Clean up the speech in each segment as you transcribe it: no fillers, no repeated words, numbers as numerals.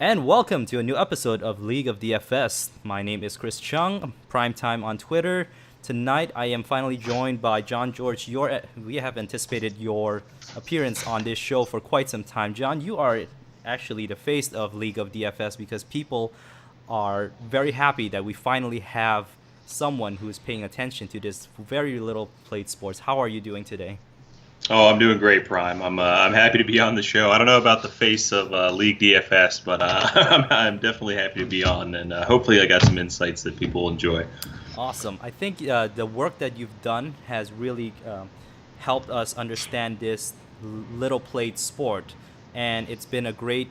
And welcome to a new episode of League of DFS. My name is Chris Chung, Primetime on Twitter. Tonight I am finally joined by John George. We have anticipated your appearance on this show for quite some time. John, you are actually the face of League of DFS because people are very happy that we finally have someone who is paying attention to this very little played sports. How are you doing today? Oh, I'm doing great, Prime. I'm happy to be on the show. I don't know about the face of League DFS, but I'm definitely happy to be on, and hopefully I got some insights that people enjoy. Awesome. I think the work that you've done has really helped us understand this little played sport, and it's been a great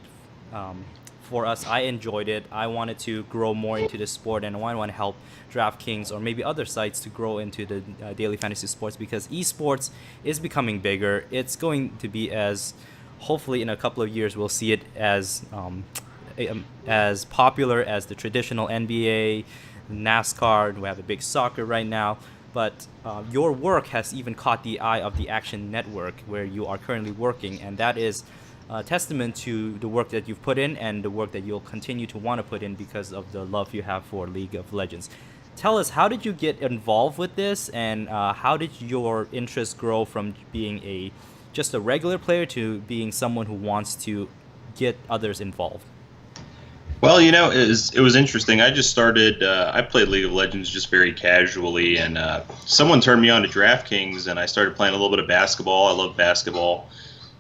um, for us. I enjoyed it. I wanted to grow more into the sport, and I want to help DraftKings or maybe other sites to grow into the daily fantasy sports because esports is becoming bigger. It's going to be as hopefully in a couple of years we'll see it as popular as the traditional NBA, NASCAR. We have a big soccer right now. But your work has even caught the eye of the Action Network, where you are currently working, and that is a testament to the work that you've put in and the work that you'll continue to want to put in because of the love you have for League of Legends. Tell us, how did you get involved with this, and how did your interest grow from being just a regular player to being someone who wants to get others involved? Well, it was interesting. I just started. I played League of Legends just very casually, and someone turned me on to DraftKings, and I started playing a little bit of basketball. I love basketball,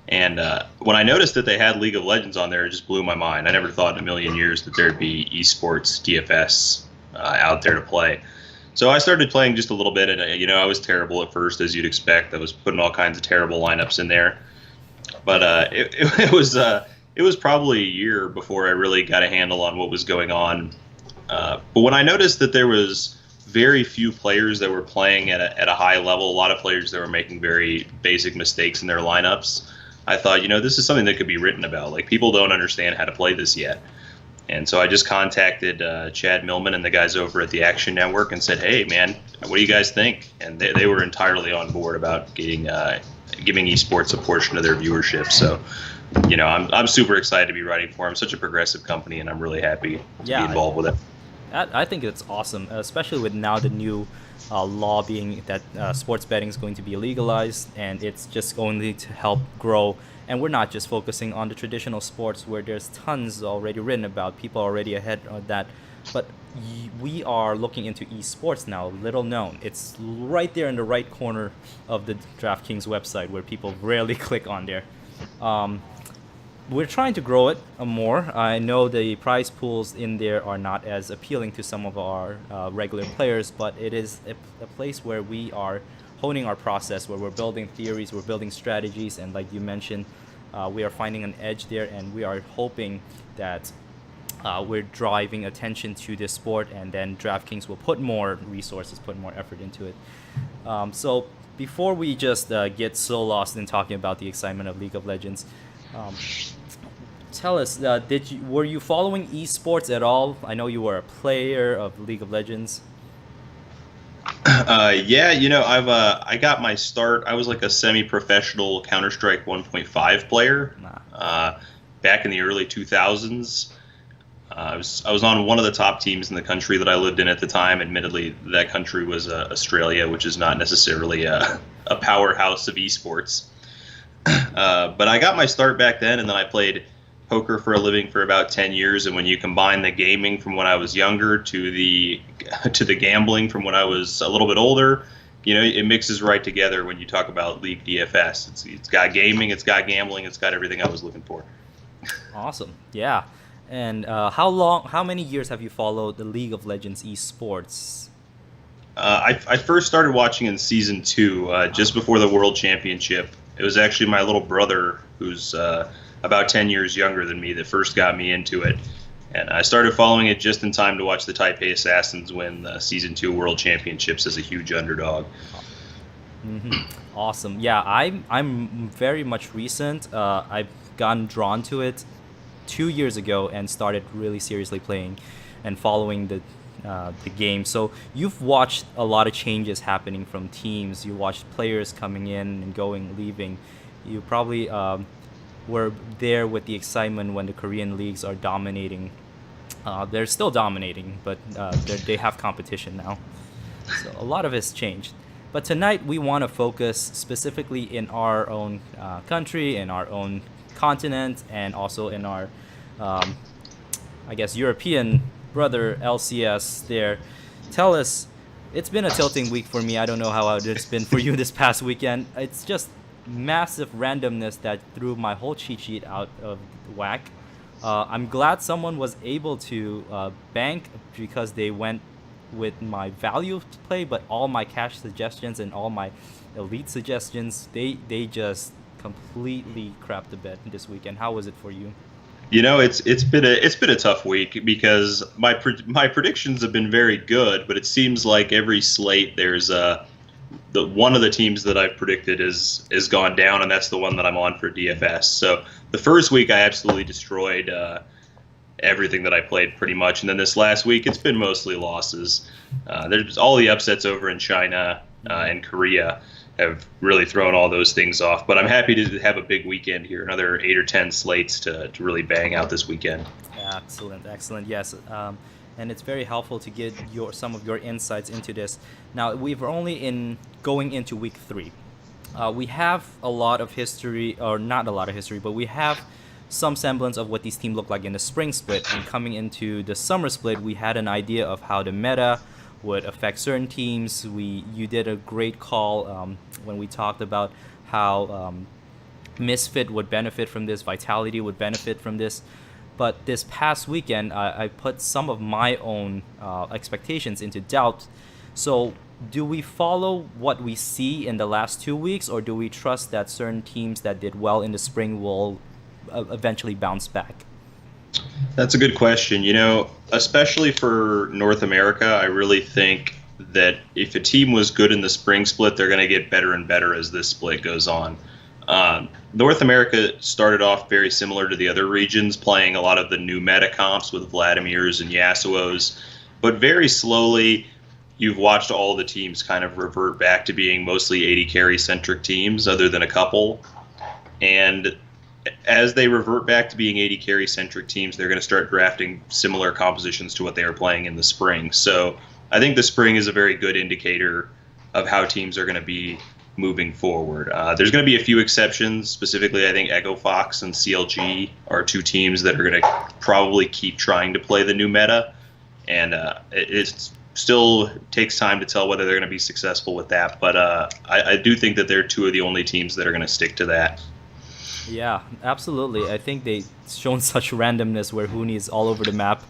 and when I noticed that they had League of Legends on there, it just blew my mind. I never thought in a million years that there'd be esports DFS out there to play. So I started playing just a little bit, and I was terrible at first, as you'd expect. I was putting all kinds of terrible lineups in there, but it was probably a year before I really got a handle on what was going on. But when I noticed that there was very few players that were playing at a high level, a lot of players that were making very basic mistakes in their lineups, I thought, this is something that could be written about. Like, people don't understand how to play this yet. And so I just contacted Chad Millman and the guys over at the Action Network and said, hey, man, what do you guys think? And they were entirely on board about giving esports a portion of their viewership. So, I'm super excited to be writing for them. Such a progressive company, and I'm really happy to be involved with it. I think it's awesome, especially with now the new law being that sports betting is going to be legalized, and it's just going to help grow. And we're not just focusing on the traditional sports where there's tons already written about, people already ahead of that, but we are looking into esports now, little known. It's right there in the right corner of the DraftKings website where people rarely click on there. Um, we're trying to grow it more. I know the prize pools in there are not as appealing to some of our regular players, but it is a place where we are honing our process, where we're building theories, we're building strategies, and like you mentioned, we are finding an edge there, and we are hoping that we're driving attention to this sport, and then DraftKings will put more resources, put more effort into it. So before we just get so lost in talking about the excitement of League of Legends, um, tell us, were you following esports at all? I know you were a player of League of Legends. Yeah, I got my start. I was like a semi-professional Counter-Strike 1.5 player Nah. back in the early 2000s. I was on one of the top teams in the country that I lived in at the time. Admittedly, that country was Australia, which is not necessarily a powerhouse of esports. But I got my start back then, and then I played poker for a living for about 10 years. And when you combine the gaming from when I was younger to the gambling from when I was a little bit older, it mixes right together when you talk about League DFS. It's got gaming, it's got gambling, it's got everything I was looking for. Awesome. Yeah. And how many years have you followed the League of Legends esports? I first started watching in season 2, just before the World Championship. It was actually my little brother, who's about 10 years younger than me, that first got me into it. And I started following it just in time to watch the Taipei Assassins win the season 2 World Championships as a huge underdog. Awesome. Yeah, I'm very much recent. I've gotten drawn to it 2 years ago and started really seriously playing and following the game. So you've watched a lot of changes happening from teams. You watched players coming in and going, leaving. You probably were there with the excitement when the Korean leagues are dominating. They're still dominating, but they have competition now. So a lot of it's changed. But tonight we want to focus specifically in our own country, in our own continent, and also in our, I guess, European brother LCS there. Tell us, it's been a tilting week for me. I don't know how it's been for you this past weekend. It's just massive randomness that threw my whole cheat sheet out of whack. I'm glad someone was able to bank because they went with my value play, but all my cash suggestions and all my elite suggestions, they just completely crapped the bed this weekend. How was it for you? It's been a tough week because my predictions have been very good, but it seems like every slate there's the one of the teams that I've predicted is gone down, and that's the one that I'm on for DFS. So the first week I absolutely destroyed everything that I played pretty much, and then this last week it's been mostly losses. There's all the upsets over in China and Korea have really thrown all those things off. But I'm happy to have a big weekend here, another 8 or 10 slates to really bang out this weekend. Excellent. Yes, and it's very helpful to get some of your insights into this. Now we've only going into week 3. We have a lot of history, or not a lot of history, but we have some semblance of what these teams look like in the spring split. And coming into the summer split, we had an idea of how the meta would affect certain teams. You did a great call when we talked about how Misfit would benefit from this, Vitality would benefit from this. But this past weekend, I put some of my own expectations into doubt. So do we follow what we see in the last 2 weeks, or do we trust that certain teams that did well in the spring will eventually bounce back? That's a good question. Especially for North America, I really think that if a team was good in the spring split, they're going to get better and better as this split goes on. North America started off very similar to the other regions, playing a lot of the new meta comps with Vladimirs and Yasuos, but very slowly you've watched all the teams kind of revert back to being mostly 80 carry centric teams, other than a couple. And as they revert back to being 80 carry centric teams, they're going to start drafting similar compositions to what they were playing in the spring. So I think the spring is a very good indicator of how teams are going to be moving forward. There's going to be a few exceptions. Specifically, I think Echo Fox and CLG are two teams that are going to probably keep trying to play the new meta. And it still takes time to tell whether they're going to be successful with that. But I do think that they're two of the only teams that are going to stick to that. Yeah, absolutely. I think they've shown such randomness where Huni is all over the map.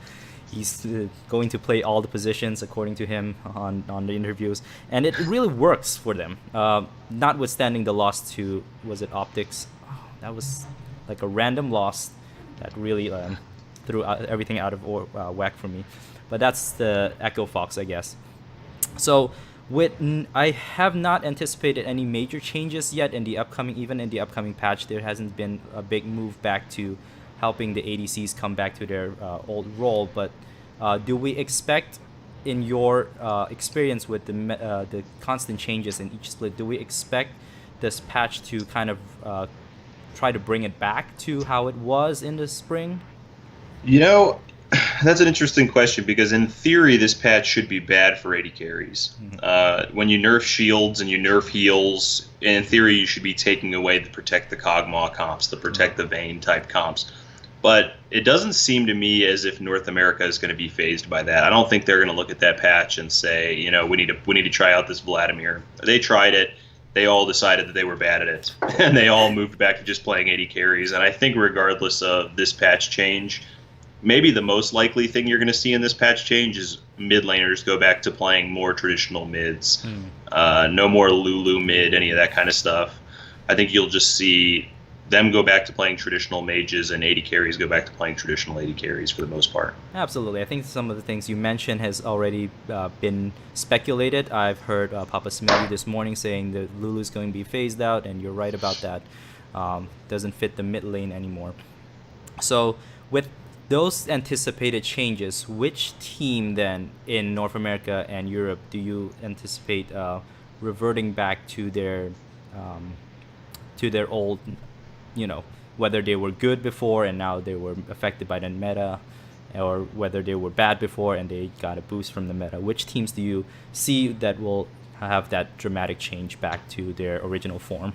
He's going to play all the positions according to him on the interviews, and it really works for them. Notwithstanding the loss to, was it Optics? Oh, that was like a random loss that really threw everything out of whack for me. But that's the Echo Fox, I guess. So I have not anticipated any major changes yet in the upcoming patch. There hasn't been a big move back to helping the ADCs come back to their old role. But do we expect, in your experience with the constant changes in each split, do we expect this patch to kind of try to bring it back to how it was in the spring? That's an interesting question, because in theory this patch should be bad for 80 carries. Mm-hmm. When you nerf shields and you nerf heals, in theory you should be taking away the protect the Kog'Maw comps, the protect the Vayne type comps. But it doesn't seem to me as if North America is going to be fazed by that. I don't think they're going to look at that patch and say, we need to try out this Vladimir. They tried it. They all decided that they were bad at it, and they all moved back to just playing 80 carries. And I think regardless of this patch change, maybe the most likely thing you're going to see in this patch change is mid laners go back to playing more traditional mids. No more Lulu mid, any of that kind of stuff. I think you'll just see them go back to playing traditional mages, and 80 carries go back to playing traditional 80 carries for the most part. Absolutely. I think some of the things you mentioned has already been speculated. I've heard Papa Smitty this morning saying that Lulu's going to be phased out, and you're right about that. Doesn't fit the mid lane anymore. So with those anticipated changes, which team then in North America and Europe do you anticipate reverting back to their old, whether they were good before and now they were affected by the meta, or whether they were bad before and they got a boost from the meta. Which teams do you see that will have that dramatic change back to their original form?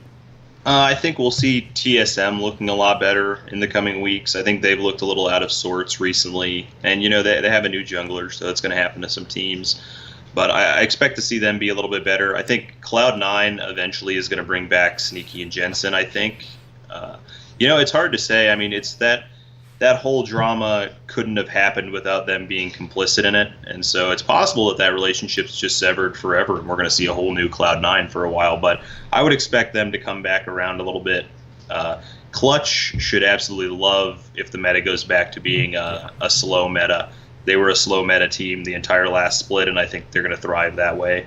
I think we'll see TSM looking a lot better in the coming weeks. I think they've looked a little out of sorts recently. And, they have a new jungler, so that's going to happen to some teams. But I expect to see them be a little bit better. I think Cloud9 eventually is going to bring back Sneaky and Jensen, I think. It's hard to say. I mean, it's that whole drama couldn't have happened without them being complicit in it. And so it's possible that relationship's just severed forever and we're going to see a whole new Cloud9 for a while. But I would expect them to come back around a little bit. Clutch should absolutely love if the meta goes back to being a slow meta. They were a slow meta team the entire last split, and I think they're going to thrive that way.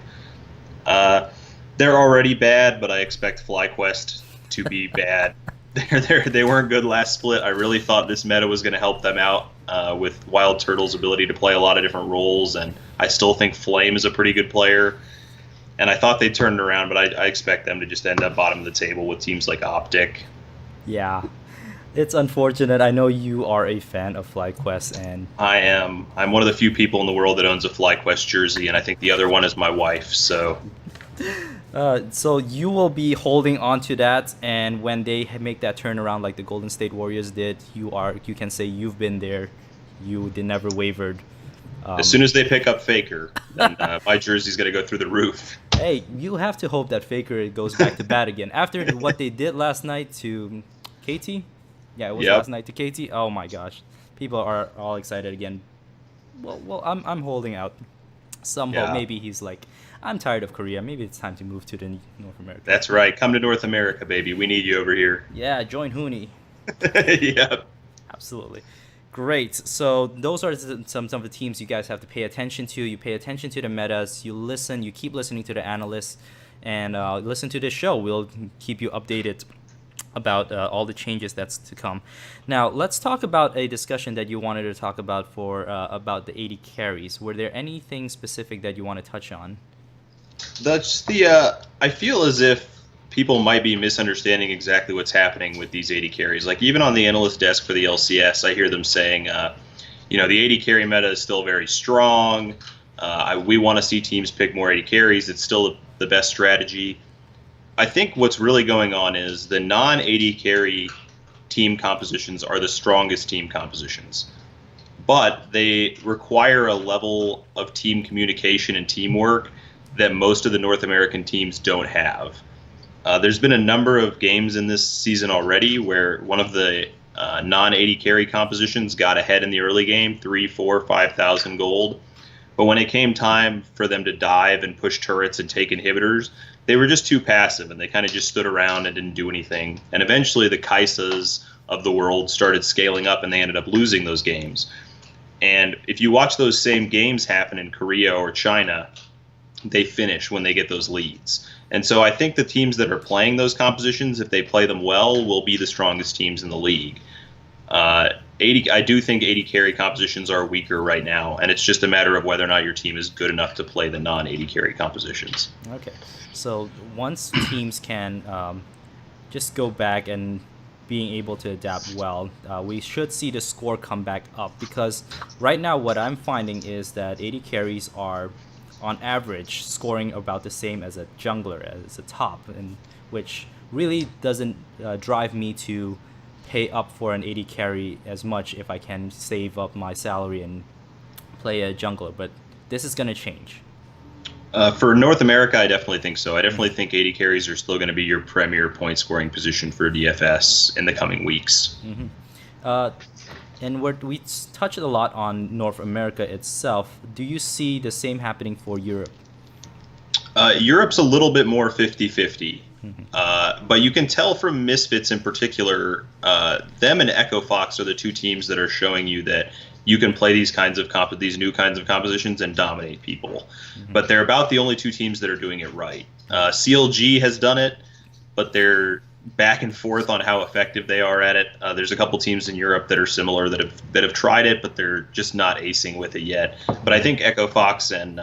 They're already bad, but I expect FlyQuest to be bad. They weren't good last split. I really thought this meta was going to help them out with Wild Turtle's ability to play a lot of different roles, and I still think Flame is a pretty good player. And I thought they turned it around, but I expect them to just end up bottom of the table with teams like Optic. Yeah, it's unfortunate. I know you are a fan of FlyQuest, and I am. I'm one of the few people in the world that owns a FlyQuest jersey, and I think the other one is my wife. So you will be holding on to that, and when they make that turnaround like the Golden State Warriors did, you can say you've been there. You never wavered. As soon as they pick up Faker, then my jersey's going to go through the roof. Hey, you have to hope that Faker goes back to bat again. After what they did last night to KT? Yeah, it was last night to KT. Oh my gosh. People are all excited again. Well, I'm holding out some hope. Maybe he's like, I'm tired of Korea. Maybe it's time to move to the North America. That's right. Come to North America, baby. We need you over here. Yeah, join Hooney. Yep. Absolutely. Great. So those are some of the teams you guys have to pay attention to. You pay attention to the metas. You keep listening to the analysts, and listen to this show. We'll keep you updated about all the changes that's to come. Now, let's talk about a discussion that you wanted to talk about about the 80 carries. Were there anything specific that you want to touch on? That's I feel as if people might be misunderstanding exactly what's happening with these 80 carries. Like, even on the analyst desk for the LCS, I hear them saying, the 80 carry meta is still very strong. We want to see teams pick more 80 carries. It's still the best strategy. I think what's really going on is the non-80 carry team compositions are the strongest team compositions. But they require a level of team communication and teamwork that most of the North American teams don't have. There's been a number of games in this season already where one of the non-80 carry compositions got ahead in the early game, 3, 4, 5,000 gold. But when it came time for them to dive and push turrets and take inhibitors, they were just too passive, and they kind of just stood around and didn't do anything. And eventually the Kaisas of the world started scaling up, and they ended up losing those games. And if you watch those same games happen in Korea or China, they finish when they get those leads. And so I think the teams that are playing those compositions, if they play them well, will be the strongest teams in the league. I do think 80 carry compositions are weaker right now, and it's just a matter of whether or not your team is good enough to play the non-80 carry compositions. Okay, so once teams can just go back and being able to adapt well, we should see the score come back up, because right now what I'm finding is that 80 carries are on average scoring about the same as a jungler, as a top, and which really doesn't drive me to pay up for an 80 carry as much if I can save up my salary and play a jungler. But this is going to change. For North America, I definitely think so. I definitely think 80 carries are still going to be your premier point scoring position for DFS in the coming weeks. Mm-hmm. And we touched a lot on North America itself. Do you see the same happening for Europe? Europe's a little bit more 50-50. But you can tell from Misfits in particular, them and Echo Fox are the two teams that are showing you that you can play these new kinds of compositions and dominate people. But they're about the only two teams that are doing it right. CLG has done it, but they're back and forth on how effective they are at it. There's a couple teams in Europe that are similar that have tried it, but they're just not acing with it yet. But I think Echo Fox and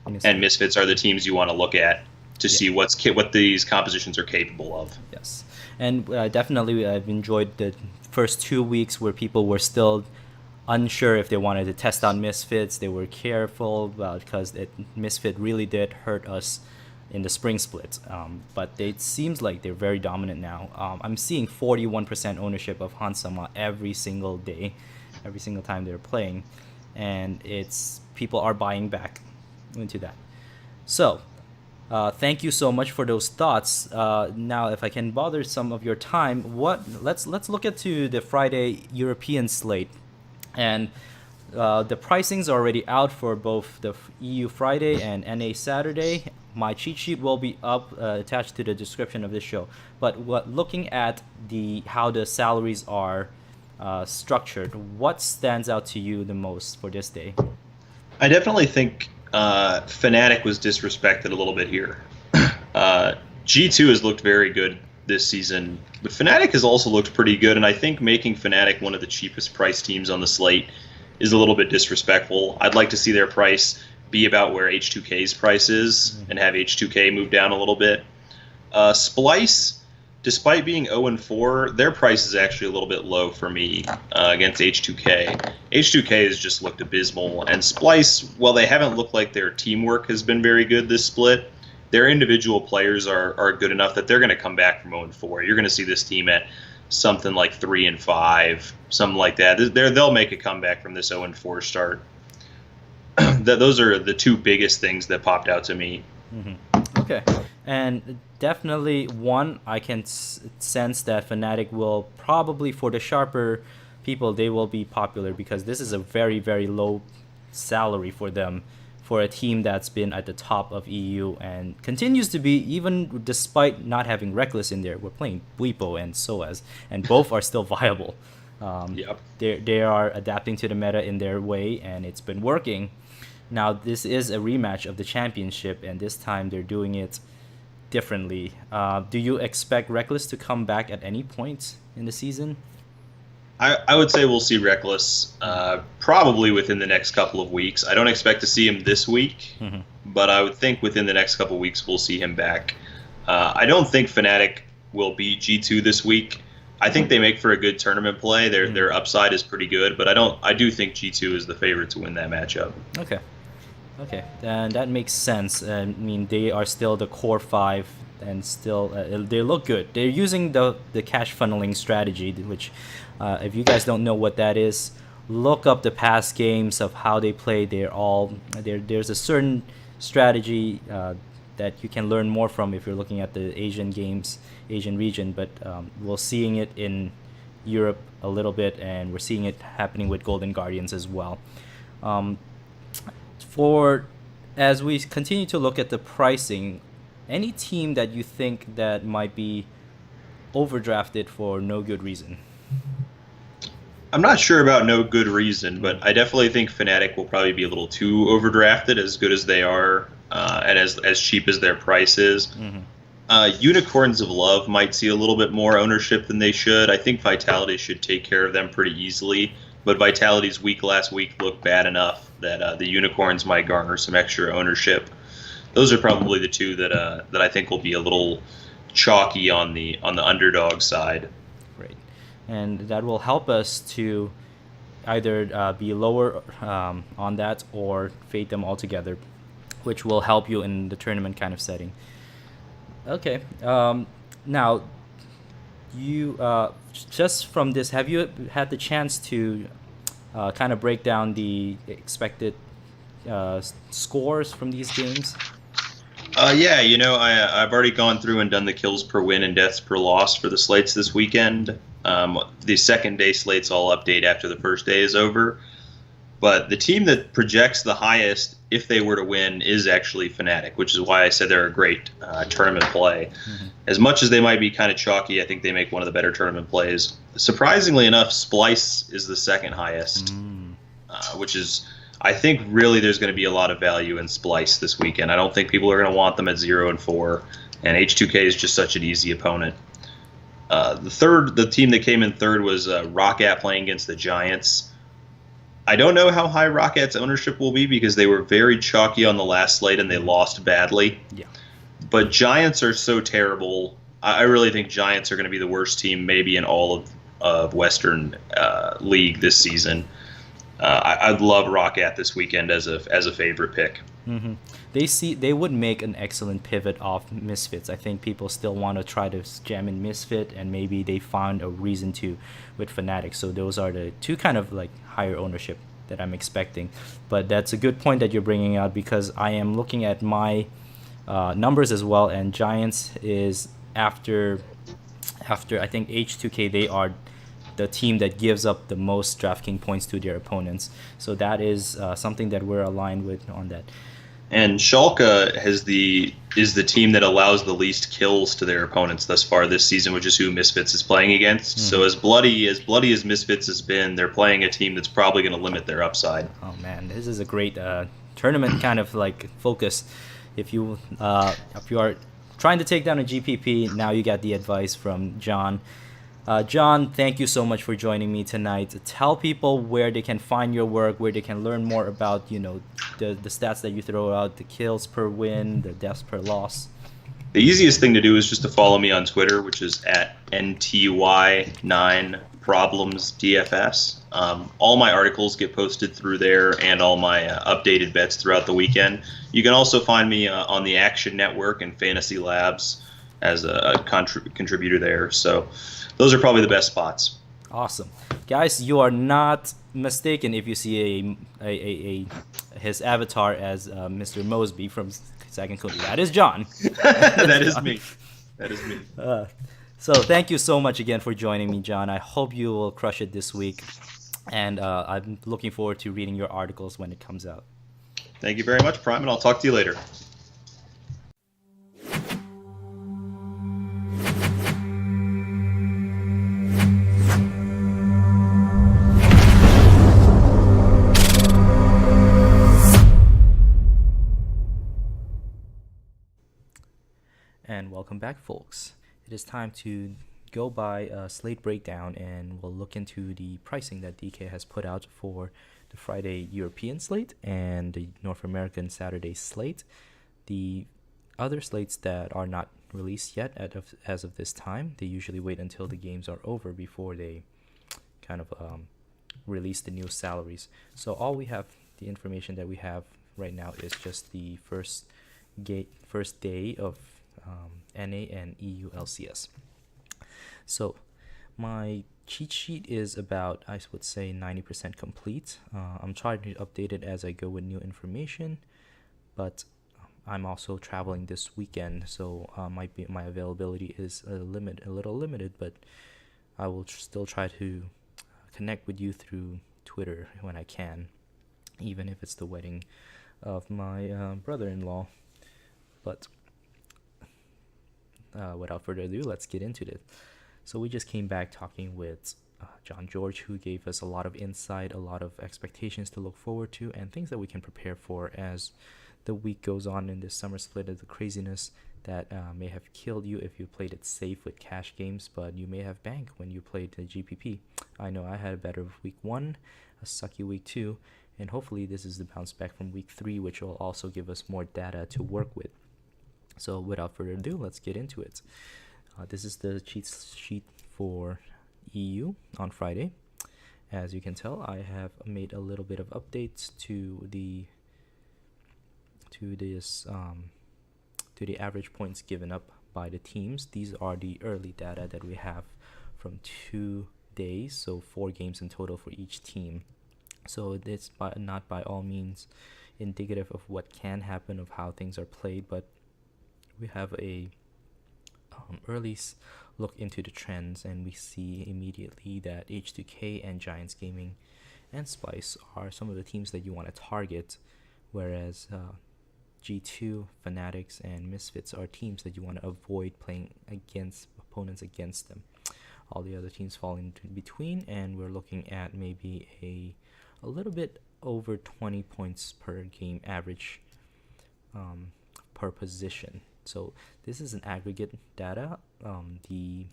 Misfits are the teams you want to look at to Yeah. see what these compositions are capable of. Yes, and definitely I've enjoyed the first 2 weeks where people were still unsure if they wanted to test out Misfits. They were careful because Misfit really did hurt us in the spring split. But it seems like they're very dominant now. I'm seeing 41% ownership of Hansama every single day, every single time they're playing, and it's people are buying back into that. So thank you so much for those thoughts. Now, if I can bother some of your time, let's look at to the Friday European slate, and the pricings are already out for both the EU Friday and NA Saturday. My cheat sheet will be up attached to the description of this show. But looking at how the salaries are structured, what stands out to you the most for this day? I definitely think Fnatic was disrespected a little bit here. G2 has looked very good this season, but Fnatic has also looked pretty good, and I think making Fnatic one of the cheapest priced teams on the slate is a little bit disrespectful. I'd like to see their price be about where H2K's price is and have H2K move down a little bit. Splice, despite being 0-4, their price is actually a little bit low for me against H2K. H2K has just looked abysmal, and Splice, while they haven't looked like their teamwork has been very good this split, their individual players are good enough that they're going to come back from 0-4. You're going to see this team at something like 3-5, something like that. They'll make a comeback from this 0-4 start. Those are the two biggest things that popped out to me. Mm-hmm. Okay, and definitely one, I can sense that Fnatic will probably, for the sharper people, they will be popular because this is a very, very low salary for them, for a team that's been at the top of EU and continues to be, even despite not having Reckless in there. We're playing Buipo and Soaz, and both are still viable. Yep. They are adapting to the meta in their way, and it's been working. Now, this is a rematch of the championship, and this time they're doing it differently. Do you expect Reckless to come back at any point in the season? I would say we'll see Reckless probably within the next couple of weeks. I don't expect to see him this week, but I would think within the next couple of weeks we'll see him back. I don't think Fnatic will beat G2 this week. I think they make for a good tournament play. Their upside is pretty good, but I do think G2 is the favorite to win that matchup. Okay, and that makes sense. I mean, they are still the core five, and still they look good. They're using the cash funneling strategy, which, if you guys don't know what that is, look up the past games of how they play. There's a certain strategy that you can learn more from if you're looking at the Asian region. But we're seeing it in Europe a little bit, and we're seeing it happening with Golden Guardians as well. As we continue to look at the pricing, any team that you think that might be overdrafted for no good reason? I'm not sure about no good reason, but I definitely think Fnatic will probably be a little too overdrafted, as good as they are, and as cheap as their price is. Unicorns of Love might see a little bit more ownership than they should. I think Vitality should take care of them pretty easily, but Vitality's week last week looked bad enough that the Unicorns might garner some extra ownership. Those are probably the two that I think will be a little chalky on the underdog side. Great, and that will help us to either be lower on that or fade them altogether, which will help you in the tournament kind of setting. Okay, now you just from this, have you had the chance to kind of break down the expected scores from these games? Yeah, I've already gone through and done the kills per win and deaths per loss for the slates this weekend. The second day slates all update after the first day is over. But the team that projects the highest, if they were to win, is actually Fnatic, which is why I said they're a great tournament play. As much as they might be kind of chalky, I think they make one of the better tournament plays. Surprisingly enough, Splice is the second highest, which is, I think, really there's going to be a lot of value in Splice this weekend. I don't think people are going to want them at 0-4, and H2K is just such an easy opponent. The team that came in third was Roccat playing against the Giants. I don't know how high Rockat's ownership will be because they were very chalky on the last slate and they lost badly. Yeah. but Giants are so terrible. I really think Giants are going to be the worst team maybe in all of Western League this season. I'd love Roccat this weekend as a favorite pick. Hmm. They would make an excellent pivot off Misfits. I think people still want to try to jam in Misfit, and maybe they found a reason to with Fanatics. So those are the two kind of like higher ownership that I'm expecting. But that's a good point that you're bringing out, because I am looking at my numbers as well, and Giants is after I think H2K, they are the team that gives up the most DraftKings points to their opponents. So that is something that we're aligned with on that. And Schalke is the team that allows the least kills to their opponents thus far this season, which is who Misfits is playing against. Mm-hmm. So as bloody as Misfits has been, they're playing a team that's probably going to limit their upside. Oh man, this is a great tournament kind of like focus. If you are trying to take down a GPP, now you got the advice from John. John, thank you so much for joining me tonight. Tell people where they can find your work, where they can learn more about, the stats that you throw out, the kills per win, the deaths per loss. The easiest thing to do is just to follow me on Twitter, which is at NTY9ProblemsDFS. All my articles get posted through there, and all my updated bets throughout the weekend. You can also find me on the Action Network and Fantasy Labs as a contributor there. So those are probably the best spots. Awesome, guys! You are not mistaken if you see his avatar as Mr. Mosby from Second Cody. That is John. That is me. That is me. So thank you so much again for joining me, John. I hope you will crush it this week, and I'm looking forward to reading your articles when it comes out. Thank you very much, Prime, and I'll talk to you later. And welcome back, folks. It is time to go by a slate breakdown, and we'll look into the pricing that DK has put out for the Friday European slate and the North American Saturday slate. The other slates that are not released yet as of this time, they usually wait until the games are over before they kind of release the new salaries. So the information that we have right now is just the first day of NA and EU LCS. So my cheat sheet is about, I would say, 90% complete. I'm trying to update it as I go with new information, but I'm also traveling this weekend, so my availability is a little limited, but I will still try to connect with you through Twitter when I can, even if it's the wedding of my brother-in-law. But without further ado, let's get into it. So we just came back talking with John George, who gave us a lot of insight, a lot of expectations to look forward to, and things that we can prepare for as the week goes on in this summer split of the craziness that may have killed you if you played it safe with cash games, but you may have bank when you played the GPP. I know I had a better week 1, a sucky week 2, and hopefully this is the bounce back from week 3, which will also give us more data to work with. So without further ado, let's get into it. This is the cheat sheet for EU on Friday. As you can tell, I have made a little bit of updates to the average points given up by the teams. These are the early data that we have from 2 days, so 4 games in total for each team. So it's not by all means indicative of what can happen, of how things are played, but we have a early look into the trends, and we see immediately that H2K and Giants Gaming and Spice are some of the teams that you want to target, whereas G2, Fanatics, and Misfits are teams that you want to avoid playing against opponents against them. All the other teams fall in between, and we're looking at maybe a little bit over 20 points per game average per position. So this is an aggregate data. The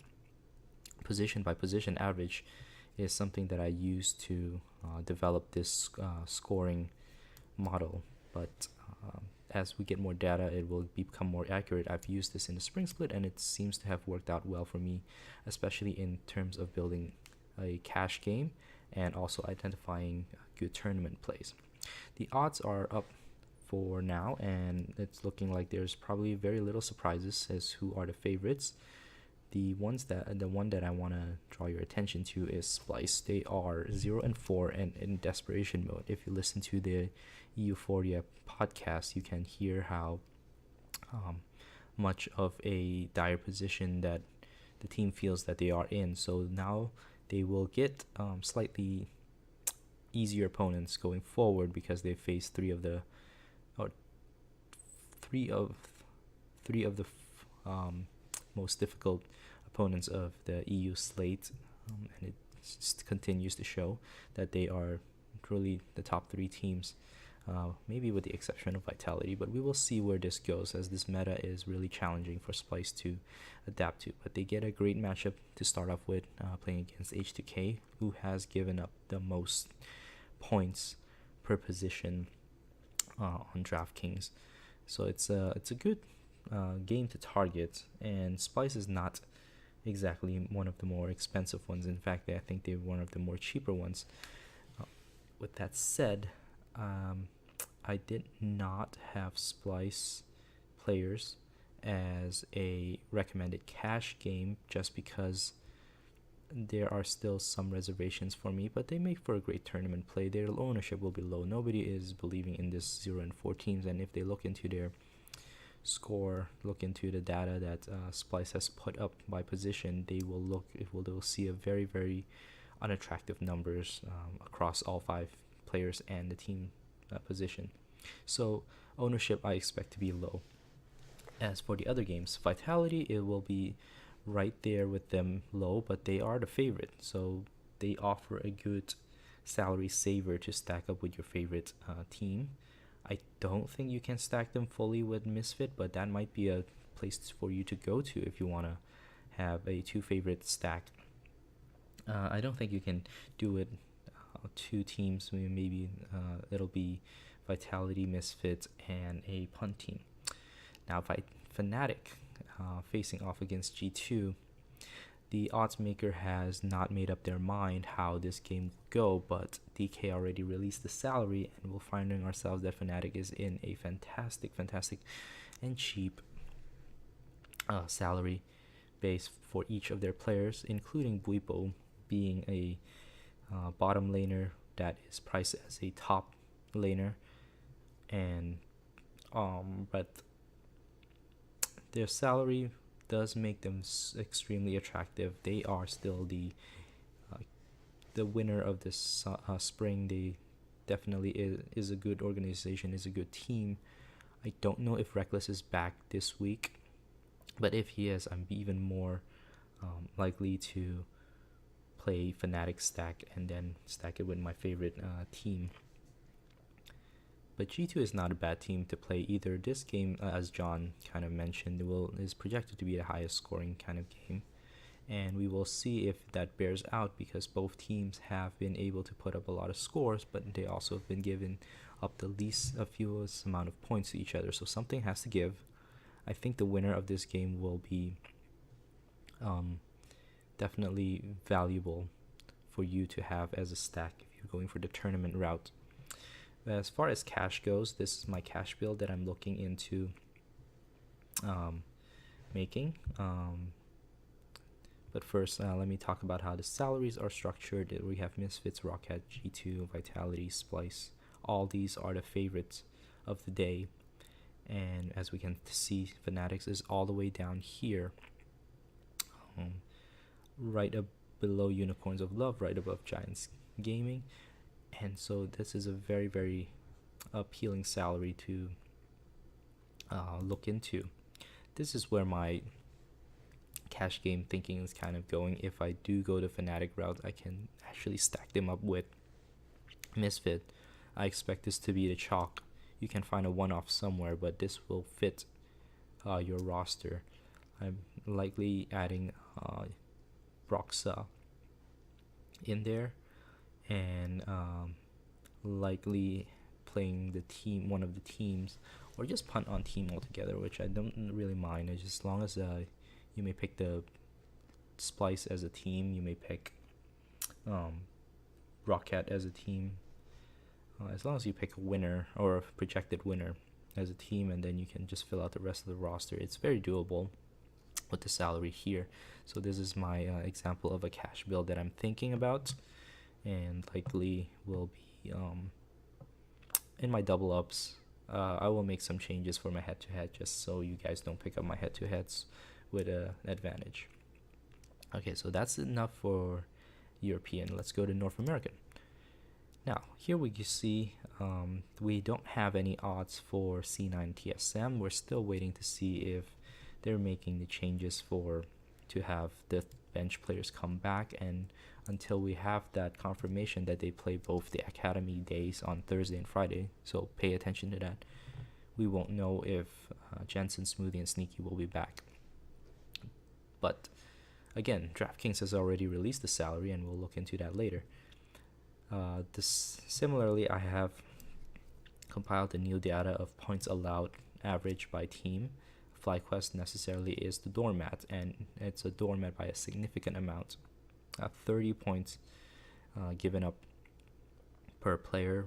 position by position average is something that I use to develop this scoring model. But as we get more data, it will become more accurate. I've used this in the spring split, and it seems to have worked out well for me, especially in terms of building a cash game and also identifying good tournament plays. The odds are up for now, and it's looking like there's probably very little surprises as who are the favorites. The one that I want to draw your attention to is Splice. They are 0-4 and in desperation mode. If you listen to the Euphoria podcast, you can hear how much of a dire position that the team feels that they are in. So now they will get slightly easier opponents going forward because they face three of the most difficult opponents of the EU slate, and it just continues to show that they are truly the top three teams, maybe with the exception of Vitality, but we will see where this goes, as this meta is really challenging for Splice to adapt to. But they get a great matchup to start off with, playing against H2K, who has given up the most points per position on DraftKings. So it's a good game to target, and Splice is not exactly one of the more expensive ones. In fact, I think they're one of the more cheaper ones. With that said, I did not have Splice players as a recommended cash game just because there are still some reservations for me, but they make for a great tournament play. Their ownership will be low. Nobody is believing in this 0-4 teams, and if they look into their score, look into the data that Splice has put up by position, they will see a very, very unattractive numbers across all 5 players and the team position. So ownership I expect to be low. As for the other games, Vitality, it will be right there with them low, but they are the favorite, so they offer a good salary saver to stack up with your favorite team. I don't think you can stack them fully with Misfit, but that might be a place for you to go to if you want to have a 2 favorite stack. I don't think you can do it 2 teams. Maybe it'll be Vitality, Misfit, and a punt team. Now, Fnatic facing off against G2. The odds maker has not made up their mind how this game will go, but DK already released the salary, and we're finding ourselves that Fnatic is in a fantastic and cheap salary base for each of their players, including Buipo being a bottom laner that is priced as a top laner, and but their salary does make them extremely attractive. They are still the winner of this spring. They definitely is a good organization, is a good team. I don't know if Reckless is back this week, but if he is, I'm even more likely to play Fnatic stack and then stack it with my favorite team. But G2 is not a bad team to play either. This game, as John kind of mentioned, is projected to be the highest scoring kind of game. And we will see if that bears out, because both teams have been able to put up a lot of scores, but they also have been given up the fewest amount of points to each other. So something has to give. I think the winner of this game will be definitely valuable for you to have as a stack if you're going for the tournament route. As far as cash goes, this is my cash build that I'm looking into making. But first, let me talk about how the salaries are structured. We have Misfits, Rocket, G2, Vitality, Splice. All these are the favorites of the day. And as we can see, Fanatics is all the way down here, right up below Unicorns of Love, right above Giants Gaming. And so this is a very, very appealing salary to look into. This is where my cash game thinking is kind of going. If I do go the Fnatic route, I can actually stack them up with Misfit. I expect this to be the chalk. You can find a one-off somewhere, but this will fit your roster. I'm likely adding Broxa in there, and likely playing one of the teams or just punt on team altogether, which I don't really mind. It's just as long as you may pick the Splice as a team, you may pick Rocket as a team. As long as you pick a winner or a projected winner as a team, and then you can just fill out the rest of the roster. It's very doable with the salary here. So this is my example of a cash build that I'm thinking about, and likely will be in my double ups. I will make some changes for my head-to-head just so you guys don't pick up my head-to-heads with an advantage. Okay, so that's enough for European. Let's go to North American. Now, here we see we don't have any odds for C9 TSM. We're still waiting to see if they're making the changes to have the bench players come back, and until we have that confirmation that they play both the academy days on Thursday and Friday, so pay attention to that, we won't know if Jensen, Smoothie, and Sneaky will be back. But again, DraftKings has already released the salary, and we'll look into that later. Similarly, I have compiled the new data of points allowed average by team. FlyQuest necessarily is the doormat, and it's a doormat by a significant amount. 30 points given up per player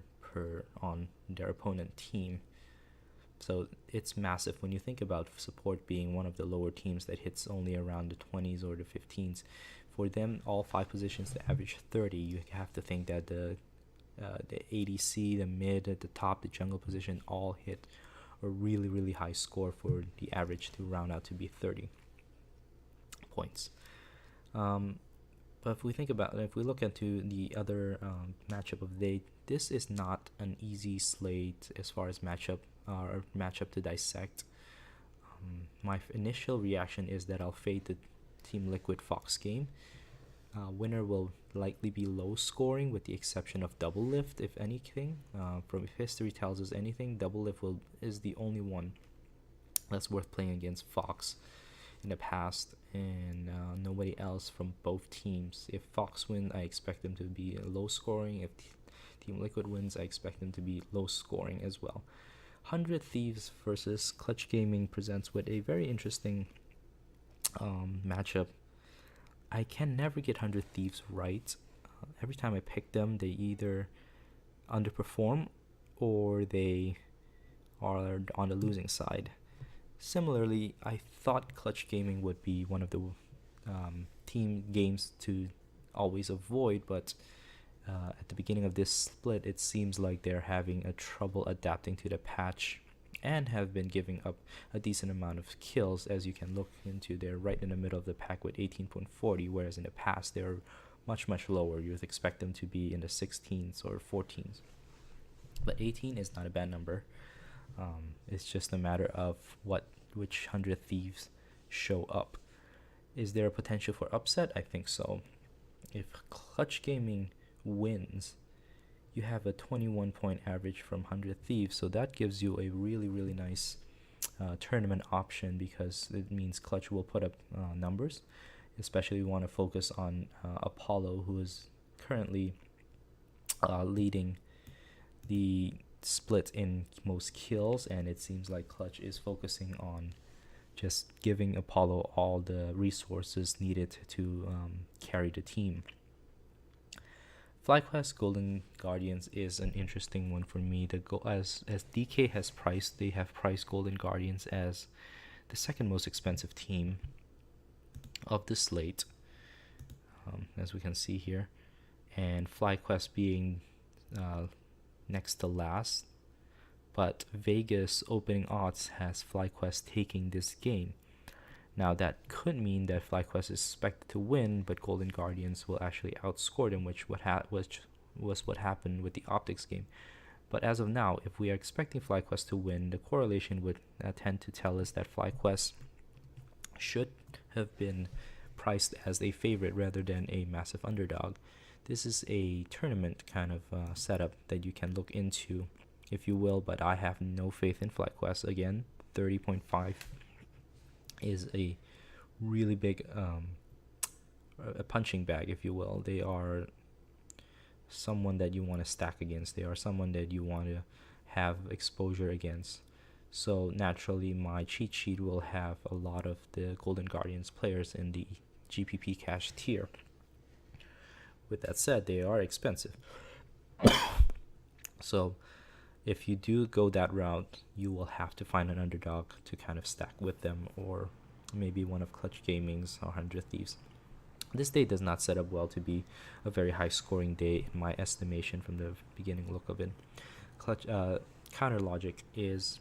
on their opponent team. So it's massive when you think about support being one of the lower teams that hits only around the 20s or the 15s. For them, all 5 positions to average 30, you have to think that the ADC, the mid, the top, the jungle position all hit a really, really high score for the average to round out to be 30 points. But if we look into the other matchup of the day, this is not an easy slate as far as matchup to dissect. My initial reaction is that I'll fade the Team Liquid Fox game. Winner will likely be low scoring with the exception of Double Lift, if anything. From if history tells us anything, Double Lift is the only one that's worth playing against Fox in the past, and nobody else from both teams. If Fox wins, I expect them to be low scoring. If Team Liquid wins, I expect them to be low scoring as well. 100 Thieves versus Clutch Gaming presents with a very interesting matchup. I can never get 100 Thieves right. Every time I pick them, they either underperform or they are on the losing side. Similarly, I thought Clutch Gaming would be one of the team games to always avoid, but at the beginning of this split, it seems like they're having a trouble adapting to the patch and have been giving up a decent amount of kills. As you can look into, they're right in the middle of the pack with 18.40, whereas in the past they're much, much lower. You would expect them to be in the 16s or 14s. But 18 is not a bad number. It's just a matter of which 100 Thieves show up. Is there a potential for upset? I think so. If Clutch Gaming wins, you have a 21 point average from 100 Thieves, so that gives you a really, really nice tournament option, because it means Clutch will put up numbers. Especially we want to focus on Apollo, who is currently leading the split in most kills, and it seems like Clutch is focusing on just giving Apollo all the resources needed to carry the team. FlyQuest Golden Guardians is an interesting one for me. As DK has priced, they have priced Golden Guardians as the second most expensive team of the slate, as we can see here, and FlyQuest being next to last. But Vegas opening odds has FlyQuest taking this game. Now that could mean that FlyQuest is expected to win, but Golden Guardians will actually outscore them, which was what happened with the Optics game. But as of now, if we are expecting FlyQuest to win, the correlation would tend to tell us that FlyQuest should have been priced as a favorite rather than a massive underdog. This is a tournament kind of setup that you can look into, if you will, but I have no faith in FlyQuest. Again, 30.5 is a really big a punching bag, if you will. They are someone that you want to stack against. They are someone that you want to have exposure against. So naturally, my cheat sheet will have a lot of the Golden Guardians players in the GPP cash tier. With that said, they are expensive. So if you do go that route, you will have to find an underdog to kind of stack with them, or maybe one of Clutch Gaming's or 100 Thieves. This day does not set up well to be a very high scoring day in my estimation from the beginning look of it. Counter Logic is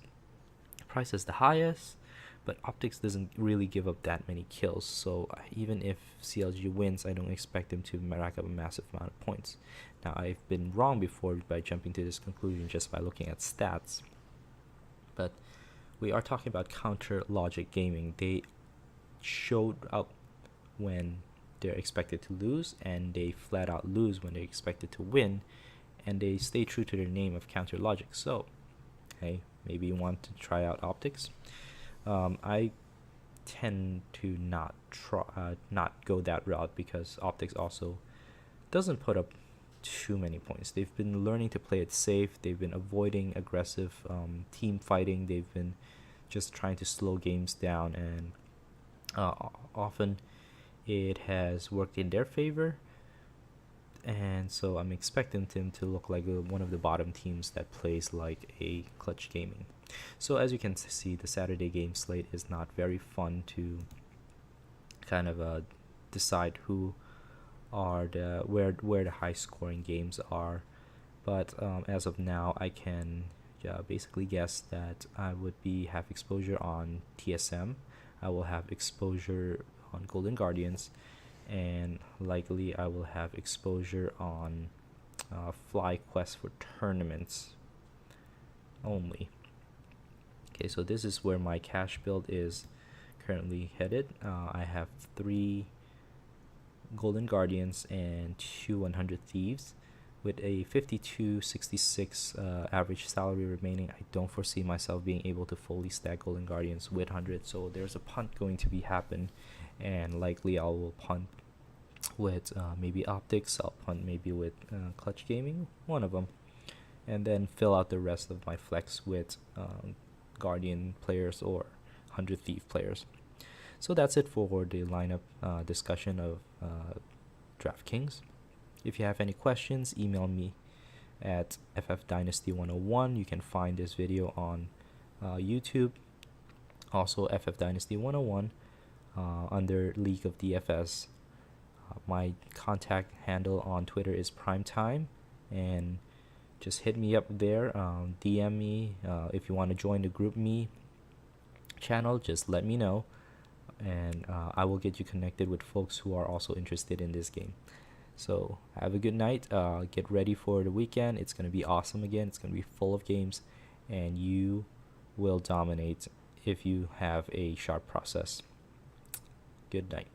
priced as the highest, but Optics doesn't really give up that many kills, so even if CLG wins, I don't expect him to rack up a massive amount of points. Now, I've been wrong before by jumping to this conclusion just by looking at stats, but we are talking about Counter Logic Gaming. They showed up when they're expected to lose, and they flat out lose when they're expected to win, and they stay true to their name of Counter Logic. So, hey, maybe you want to try out Optics. I tend to not go that route because Optics also doesn't put up too many points. They've been learning to play it safe. They've been avoiding aggressive team fighting. They've been just trying to slow games down, and often it has worked in their favor. And so I'm expecting them to look like one of the bottom teams that plays like a Clutch Gaming. So as you can see, the Saturday game slate is not very fun to kind of decide who are where the high scoring games are. But as of now, I can basically guess that I would have exposure on TSM. I will have exposure on Golden Guardians, and likely I will have exposure on Fly Quest for tournaments only. Okay, so this is where my cash build is currently headed. I have 3 Golden Guardians and 2 100 Thieves. With a 52.66 average salary remaining, I don't foresee myself being able to fully stack Golden Guardians with 100. So there's a punt going to be happen, and likely I will punt with maybe Optics. I'll punt maybe with Clutch Gaming, one of them, and then fill out the rest of my flex with Guardian players or 100 Thief players. So that's it for the lineup discussion of DraftKings. If you have any questions, email me at ffdynasty101. You can find this video on YouTube, also ffdynasty101 under League of DFS. My contact handle on Twitter is primetime, and just hit me up there. DM me if you want to join the Group Me channel. Just let me know, and I will get you connected with folks who are also interested in this game. So have a good night. Get ready for the weekend. It's going to be awesome again. It's going to be full of games, and you will dominate if you have a sharp process. Good night.